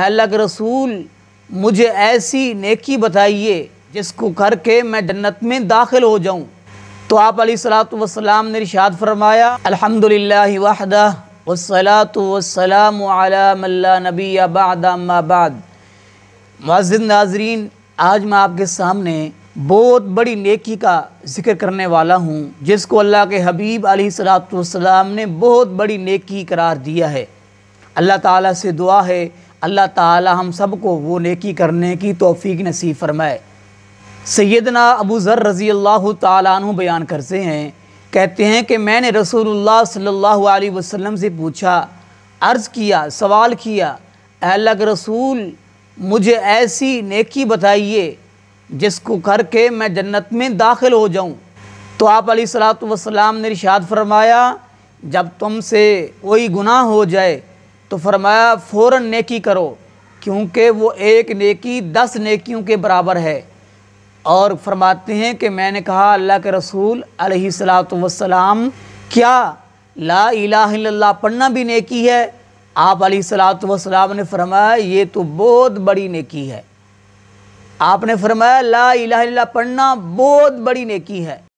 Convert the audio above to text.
अल्लाह के रसूल मुझे ऐसी नेकी बताइए जिसको करके मैं जन्नत में दाखिल हो जाऊं। तो आप अलैहिस्सलातु वस्सलाम ने इरशाद फरमाया, अल्हम्दुलिल्लाहि वहदह वस्सलातु वस्सलामु अला मन ला नबिय्य बअदा अम्मा बाद। मुअज़्ज़िज़ नाज़रीन, आज मैं आपके सामने बहुत बड़ी नेकी का ज़िक्र करने वाला हूँ जिसको अल्लाह के हबीब अलैहिस्सलातु वस्सलाम ने बहुत बड़ी नेकी करार दिया है। अल्लाह ताला से दुआ है अल्लाह ताला हम सबको वो नेकी करने की तौफ़ीक नसीब फरमाए। सैयदना अबू ज़र रज़ी अल्लाह ताला अन्हु बयान करते हैं, कहते हैं कि मैंने रसूलुल्लाह सल्लल्लाहु अलैहि वसल्लम से पूछा, अर्ज़ किया, सवाल किया, अल्लाह के रसूल मुझे ऐसी नेकी बताइए जिसको करके मैं जन्नत में दाखिल हो जाऊं। तो आप अलैहिस्सलातु वस्सलाम ने इरशाद फरमाया, जब तुमसे कोई गुनाह हो जाए तो फरमाया फ़ौरन नेकी करो, क्योंकि वो एक नेकी 10 नेकियों के बराबर है। और फरमाते हैं कि मैंने कहा, अल्लाह के रसूल अलैहिस्सलातु वस्सलाम, क्या ला इलाहा इल्लल्लाह पढ़ना भी नेकी है? आप अलैहिस्सलातु वस्सलाम ने फरमाया ये तो बहुत बड़ी नेकी है। आपने फरमाया ला इलाहा इल्लल्लाह पढ़ना बहुत बड़ी नेकी है।